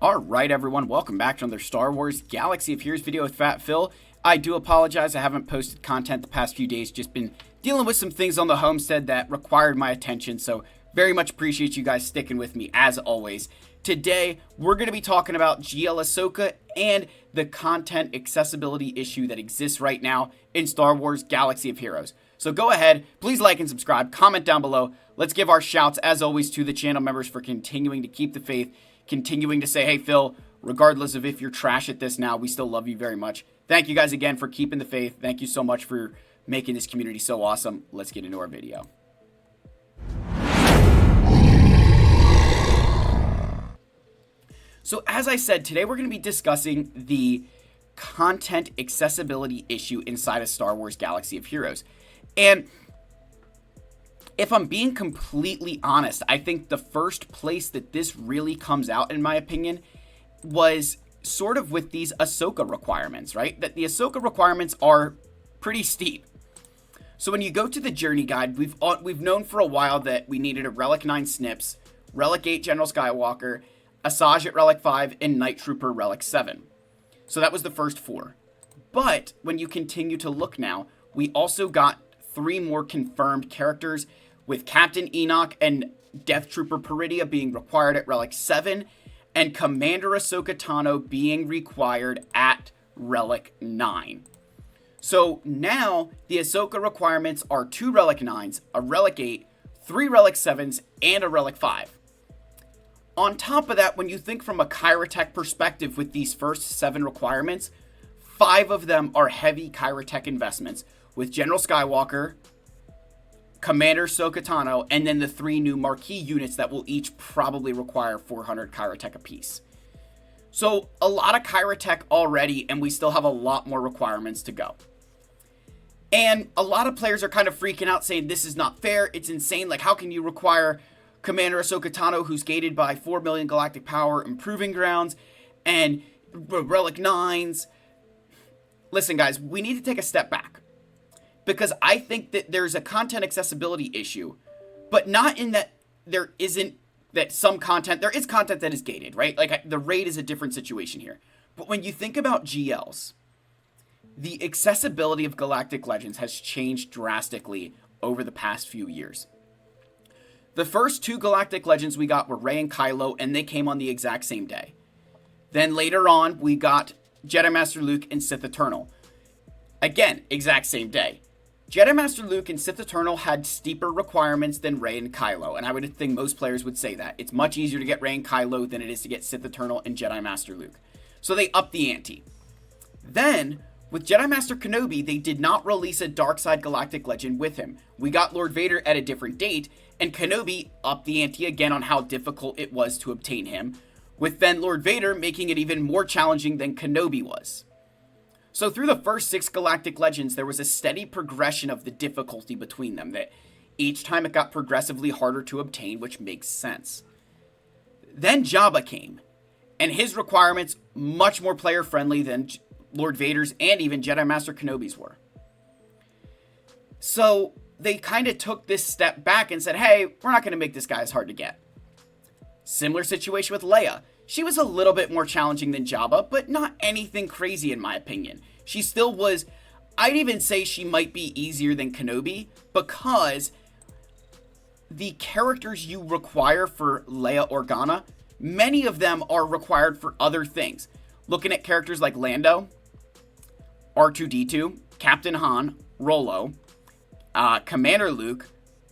Alright everyone, welcome back to another Star Wars Galaxy of Heroes video with Fat Phil. I do apologize, I haven't posted content the past few days, just been dealing with some things on the homestead that required my attention, so very much appreciate you guys sticking with me as always. Today, we're going to be talking about GL Ahsoka and the content accessibility issue that exists right now in Star Wars Galaxy of Heroes. So go ahead, please like and subscribe, comment down below. Let's give our shouts as always to the channel members for continuing to keep the faith, continuing to say, hey Phil, regardless of if you're trash at this now, we still love you very much. Thank you guys again for keeping the faith. Thank you so much for making this community so awesome. Let's get into our video. So as I said, today we're going to be discussing the content accessibility issue inside of Star Wars Galaxy of Heroes. And if I'm being completely honest, I think the first place that this really comes out, in my opinion, was sort of with these Ahsoka requirements, right? That the Ahsoka requirements are pretty steep. So when you go to the journey guide, we've known for a while that we needed a Relic 9 Snips, Relic 8 General Skywalker, Asajj at Relic 5, and Night Trooper Relic 7. So that was the first 4. But when you continue to look now, we also got 3 more confirmed characters, with Captain Enoch and Death Trooper Peridia being required at Relic 7, and Commander Ahsoka Tano being required at Relic 9. So now, the Ahsoka requirements are 2 Relic 9s, a Relic 8, 3 Relic 7s, and a Relic 5. On top of that, when you think from a Kairatech perspective with these first 7 requirements, 5 of them are heavy Kairatech investments, with General Skywalker, Commander Ahsoka Tano, and then the 3 new marquee units that will each probably require 400 Kairatech apiece. So a lot of Kairatech already, and we still have a lot more requirements to go. And a lot of players are kind of freaking out saying this is not fair, it's insane, like how can you require Commander Ahsoka Tano, who's gated by 4 million galactic power improving grounds, and Relic 9s. Listen guys, we need to take a step back. Because I think that there's a content accessibility issue, but not in that there is content that is gated, right? Like the raid is a different situation here. But when you think about GLs, the accessibility of Galactic Legends has changed drastically over the past few years. The first 2 Galactic Legends we got were Rey and Kylo, and they came on the exact same day. Then later on, we got Jedi Master Luke and Sith Eternal. Again, exact same day. Jedi Master Luke and Sith Eternal had steeper requirements than Rey and Kylo, and I would think most players would say that. It's much easier to get Rey and Kylo than it is to get Sith Eternal and Jedi Master Luke. So they upped the ante. Then, with Jedi Master Kenobi, they did not release a Darkside Galactic Legend with him. We got Lord Vader at a different date, and Kenobi upped the ante again on how difficult it was to obtain him, with then Lord Vader making it even more challenging than Kenobi was. So through the first 6 Galactic Legends, there was a steady progression of the difficulty between them, that each time it got progressively harder to obtain, which makes sense. Then Jabba came, and his requirements much more player-friendly than Lord Vader's and even Jedi Master Kenobi's were. So they kind of took this step back and said, hey, we're not going to make this guy as hard to get. Similar situation with Leia. She was a little bit more challenging than Jabba, but not anything crazy in my opinion. She still was, I'd even say she might be easier than Kenobi, because the characters you require for Leia Organa, many of them are required for other things. Looking at characters like Lando, R2-D2, Captain Han, Rolo, Commander Luke,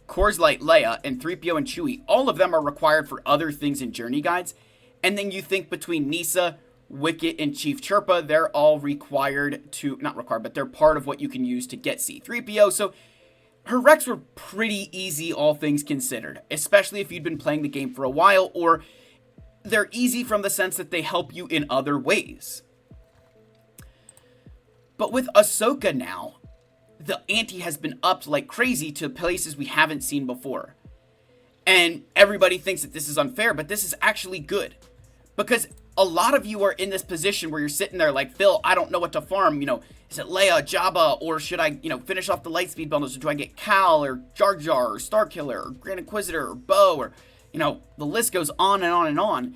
Coors Light Leia, and 3PO and Chewie, all of them are required for other things in journey guides. And then you think between Nisa, Wicket, and Chief Chirpa, they're all required to, not required, but they're part of what you can use to get C-3PO. So her recs were pretty easy, all things considered, especially if you'd been playing the game for a while, or they're easy from the sense that they help you in other ways. But with Ahsoka now, the ante has been upped like crazy to places we haven't seen before. And everybody thinks that this is unfair, but this is actually good. Because a lot of you are in this position where you're sitting there like, Phil, I don't know what to farm. Is it Leia, Jabba, or should I, finish off the Lightspeed bundles? Or do I get Cal, or Jar Jar, or Starkiller, or Grand Inquisitor, or Bo, or, the list goes on and on and on.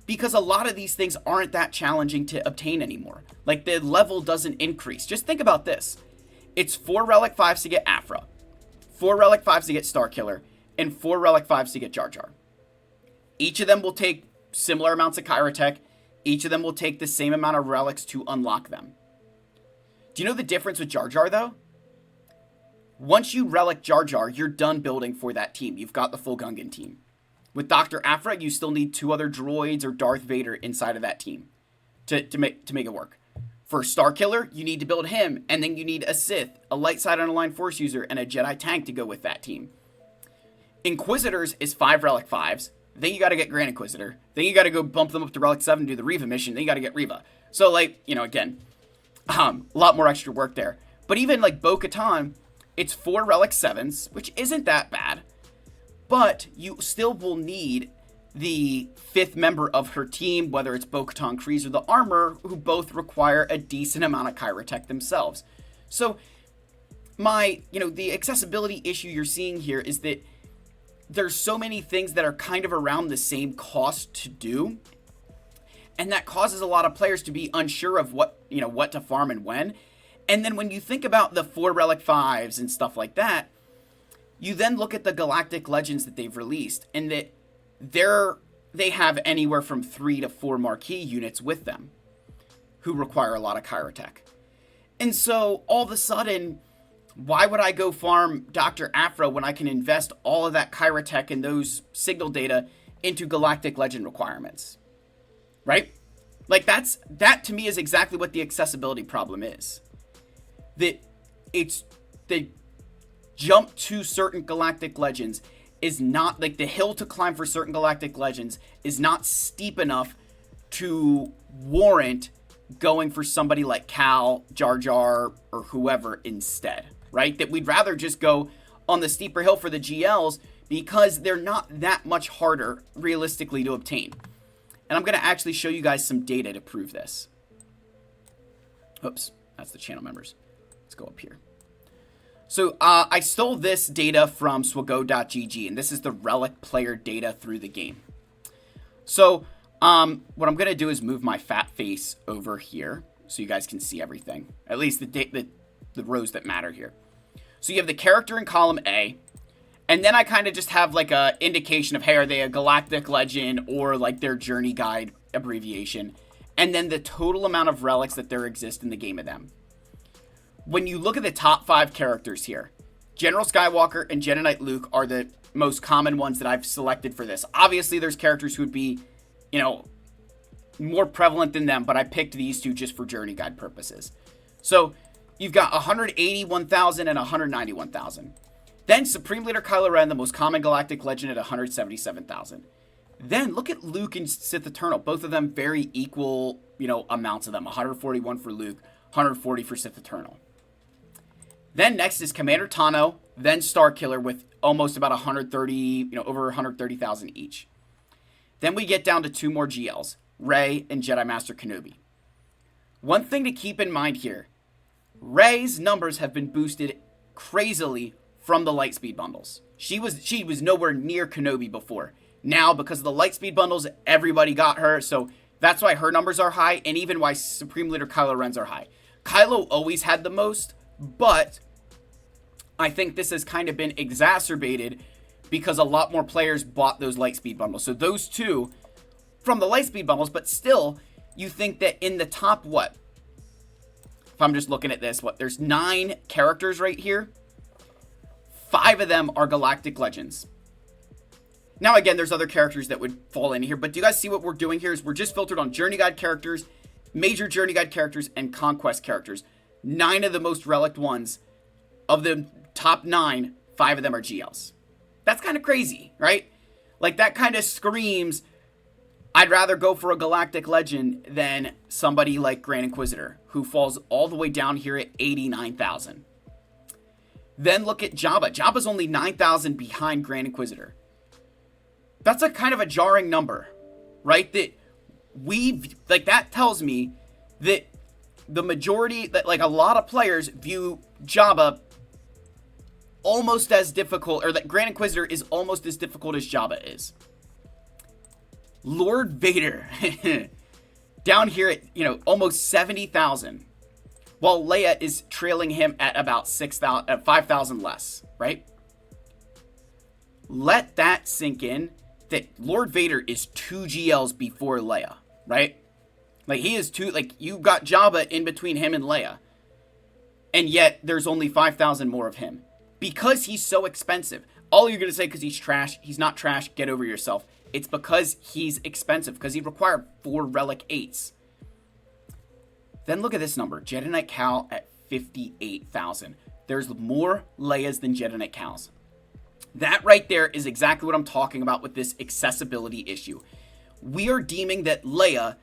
because a lot of these things aren't that challenging to obtain anymore. Like, the level doesn't increase. Just think about this. It's 4 Relic 5s to get Afra, 4 Relic 5s to get Starkiller, and 4 Relic 5s to get Jar Jar. Each of them will take similar amounts of Kyrotech. Each of them will take the same amount of relics to unlock them. Do you know the difference with Jar Jar, though? Once you relic Jar Jar, you're done building for that team. You've got the full Gungan team. With Dr. Aphra, you still need 2 other droids or Darth Vader inside of that team to make it work. For Starkiller, you need to build him, and then you need a Sith, a light side unaligned Force user, and a Jedi tank to go with that team. Inquisitors is 5 Relic 5s. Then you got to get Grand Inquisitor. Then you got to go bump them up to Relic 7 to do the Reva mission. Then you got to get Reva. So, like, you know, again, a lot more extra work there. But even, like, Bo-Katan, it's 4 Relic 7s, which isn't that bad. But you still will need the 5th member of her team, whether it's Bo-Katan Kryze or the Armor, who both require a decent amount of Kyrotech themselves. So, the accessibility issue you're seeing here is that there's so many things that are kind of around the same cost to do, and that causes a lot of players to be unsure of what to farm and when. And then when you think about the 4 Relic 5s and stuff like that, you then look at the Galactic Legends that they've released, and that they have anywhere from 3 to 4 marquee units with them who require a lot of Kyrotech. And so all of a sudden, why would I go farm Dr. Aphra when I can invest all of that Kyrotech and those signal data into Galactic Legend requirements? Right? Like, that to me is exactly what the accessibility problem is. That it's the jump to certain Galactic Legends is not, like, the hill to climb for certain Galactic Legends is not steep enough to warrant going for somebody like Cal, Jar Jar, or whoever instead. Right? That we'd rather just go on the steeper hill for the GLs because they're not that much harder realistically to obtain. And I'm going to actually show you guys some data to prove this. Oops, that's the channel members. Let's go up here. So I stole this data from swago.gg, and this is the relic player data through the game. So what I'm going to do is move my fat face over here so you guys can see everything. At least the rows that matter here. So you have the character in column A, and then I kind of just have like a indication of, hey, are they a Galactic Legend or like their Journey Guide abbreviation, and then the total amount of relics that there exist in the game of them. When you look at the top 5 characters here, General Skywalker and Jedi Knight Luke are the most common ones that I've selected for this. Obviously, there's characters who would be, more prevalent than them, but I picked these 2 just for Journey Guide purposes. So you've got 181,000 and 191,000. Then Supreme Leader Kylo Ren, the most common Galactic Legend, at 177,000. Then look at Luke and Sith Eternal. Both of them very equal, amounts of them. 141 for Luke, 140 for Sith Eternal. Then next is Commander Tano, then Starkiller with almost about 130, over 130,000 each. Then we get down to 2 more GLs, Rey and Jedi Master Kenobi. One thing to keep in mind here, Rey's numbers have been boosted crazily from the Lightspeed bundles. She was nowhere near Kenobi before. Now, because of the Lightspeed bundles, everybody got her, so that's why her numbers are high, and even why Supreme Leader Kylo Ren's are high. Kylo always had the most, but I think this has kind of been exacerbated because a lot more players bought those Lightspeed bundles. So those 2 from the Lightspeed bundles, but still, you think that in the top, if I'm just looking at this, there's 9 characters right here. 5 of them are Galactic Legends. Now, again, there's other characters that would fall in here, but do you guys see what we're doing here? Is we're just filtered on Journey Guide characters, major Journey Guide characters, and Conquest characters. 9 of the most relic ones. Of the top 9, 5 of them are GLs. That's kind of crazy, right? Like, that kind of screams, I'd rather go for a Galactic Legend than somebody like Grand Inquisitor, who falls all the way down here at 89,000. Then look at Jabba. Jabba's only 9,000 behind Grand Inquisitor. That's a kind of a jarring number, right? That tells me that the majority, that like a lot of players view Jabba almost as difficult, or that Grand Inquisitor is almost as difficult as Jabba is. Lord Vader down here at, almost 70,000, while Leia is trailing him at about 5,000 less, right? Let that sink in, that Lord Vader is 2 GLs before Leia, right? Like, he is 2, like, you got Jabba in between him and Leia, and yet there's only 5,000 more of him. Because he's so expensive. All you're going to say because he's trash, he's not trash, get over yourself. It's because he's expensive, because he required 4 Relic 8s. Then look at this number, Jedi Knight Cal at 58,000. There's more Leias than Jedi Knight Cals. That right there is exactly what I'm talking about with this accessibility issue. We are deeming that Leia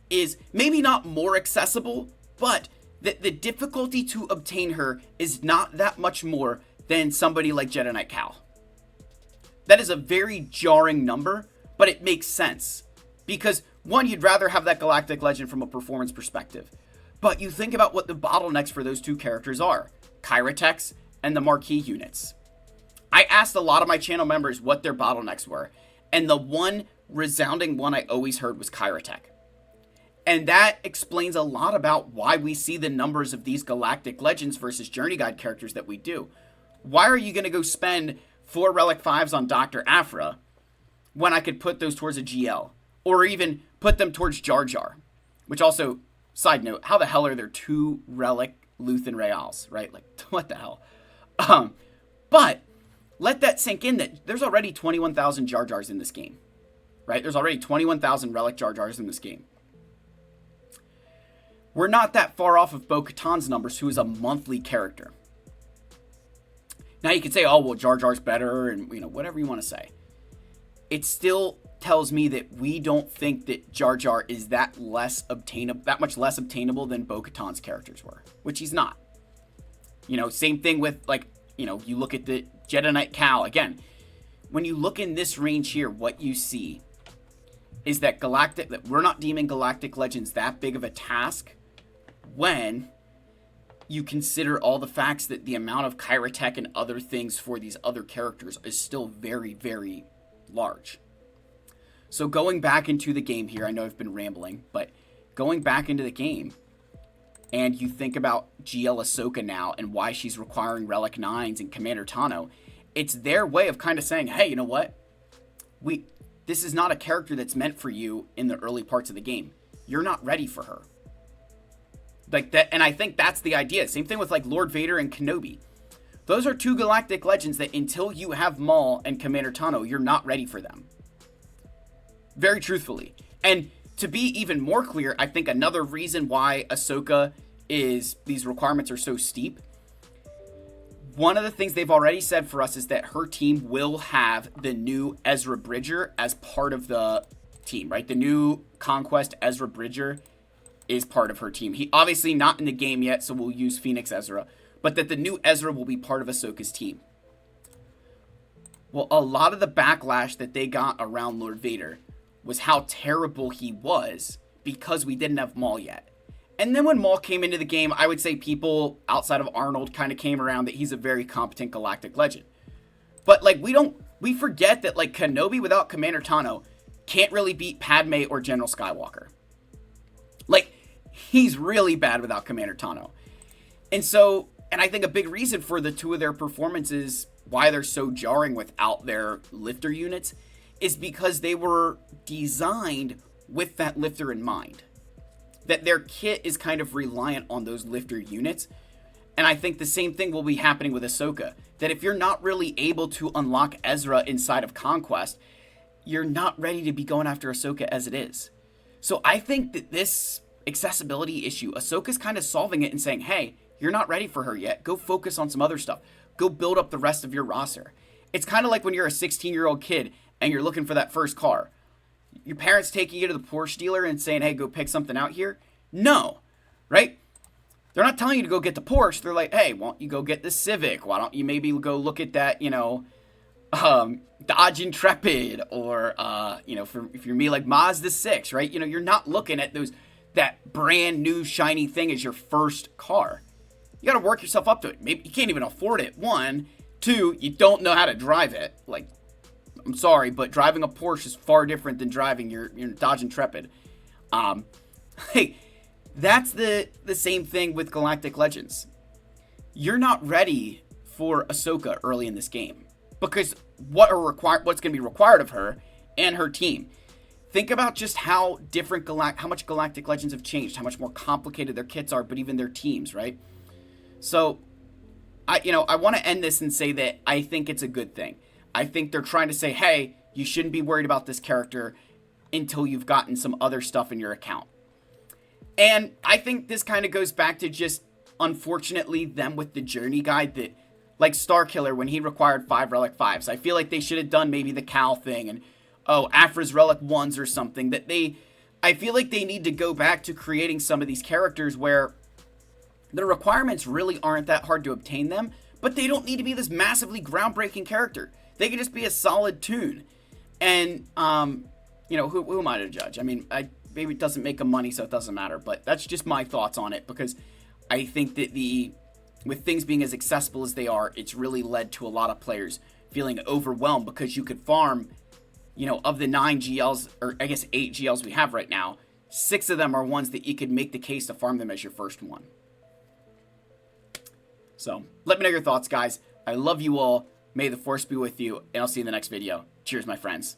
is maybe not more accessible, but that the difficulty to obtain her is not that much more than somebody like Jedi Knight Cal. That is a very jarring number, but it makes sense. Because, one, you'd rather have that Galactic Legend from a performance perspective. But you think about what the bottlenecks for those 2 characters are. Kyratex and the Marquee units. I asked a lot of my channel members what their bottlenecks were. And the one resounding one I always heard was Kyratech. And that explains a lot about why we see the numbers of these Galactic Legends versus Journey Guide characters that we do. Why are you going to go spend 4 Relic 5s on Dr. Aphra when I could put those towards a GL? Or even put them towards Jar Jar. Which also, side note, how the hell are there 2 Relic Luthen Reals, right? Like, what the hell? But let that sink in that there's already 21,000 Jar Jars in this game. Right? There's already 21,000 Relic Jar Jars in this game. We're not that far off of Bo-Katan's numbers, who is a monthly character. Now you could say, oh, well, Jar Jar's better, and, whatever you want to say. It still tells me that we don't think that Jar Jar is that much less obtainable than Bo-Katan's characters were, which he's not. Same thing with, you look at the Jedi Knight Cal. Again, when you look in this range here, what you see is that we're not deeming Galactic Legends that big of a task when you consider all the facts that the amount of Kyratech and other things for these other characters is still very, very large. So going back into the game here, I know I've been rambling, but going back into the game, and you think about GL Ahsoka now and why she's requiring Relic 9s and Commander Tano, it's their way of kind of saying, hey, you know what? This is not a character that's meant for you in the early parts of the game. You're not ready for her. Like that, and I think that's the idea. Same thing with like Lord Vader and Kenobi. Those are 2 Galactic Legends that until you have Maul and Commander Tano, you're not ready for them. Very truthfully. And to be even more clear, I think another reason why Ahsoka these requirements are so steep, one of the things they've already said for us is that her team will have the new Ezra Bridger as part of the team, right? The new Conquest Ezra Bridger is part of her team. He obviously not in the game yet, so we'll use Phoenix Ezra, but that the new Ezra will be part of Ahsoka's team. Well, a lot of the backlash that they got around Lord Vader was how terrible he was because we didn't have Maul yet. And then when Maul came into the game, I would say people outside of Arnold kind of came around that he's a very competent Galactic Legend. But like we forget that like Kenobi without Commander Tano can't really beat Padme or General Skywalker. Like, he's really bad without Commander Tano. And I think a big reason for the 2 of their performances, why they're so jarring without their lifter units, is because they were designed with that lifter in mind. That their kit is kind of reliant on those lifter units. And I think the same thing will be happening with Ahsoka. That if you're not really able to unlock Ezra inside of Conquest, you're not ready to be going after Ahsoka as it is. So I think that this accessibility issue, Ahsoka's kind of solving it and saying, hey, you're not ready for her yet. Go focus on some other stuff. Go build up the rest of your roster. It's kind of like when you're a 16-year-old kid and you're looking for that first car. Your parents taking you to the Porsche dealer and saying, hey, go pick something out here? No, right? They're not telling you to go get the Porsche. They're like, hey, why don't you go get the Civic? Why don't you maybe go look at that, Dodge Intrepid or, if you're me, like Mazda 6, right? You're not looking at that brand new shiny thing as your first car. You got to work yourself up to it. Maybe you can't even afford it. 1, 2, you don't know how to drive it. Like, I'm sorry, but driving a Porsche is far different than driving your Dodge Intrepid. Hey, that's the same thing with Galactic Legends. You're not ready for Ahsoka early in this game because what's going to be required of her and her team. Think about just how different how much Galactic Legends have changed, how much more complicated their kits are, but even their teams, right? So, I want to end this and say that I think it's a good thing. I think they're trying to say, hey, you shouldn't be worried about this character until you've gotten some other stuff in your account. And I think this kind of goes back to just, unfortunately, them with the journey guide that, like Starkiller, when he required 5 Relic 5s. I feel like they should have done maybe the Cal thing and, Afra's Relic 1s or something. I feel like they need to go back to creating some of these characters where the requirements really aren't that hard to obtain them, but they don't need to be this massively groundbreaking character. They can just be a solid tune. And, who am I to judge? I mean, maybe it doesn't make them money, so it doesn't matter. But that's just my thoughts on it, because I think that with things being as accessible as they are, it's really led to a lot of players feeling overwhelmed because you could farm, of the 9 GLs, or I guess 8 GLs we have right now, 6 of them are ones that you could make the case to farm them as your first one. So, let me know your thoughts, guys. I love you all. May the Force be with you, and I'll see you in the next video. Cheers, my friends.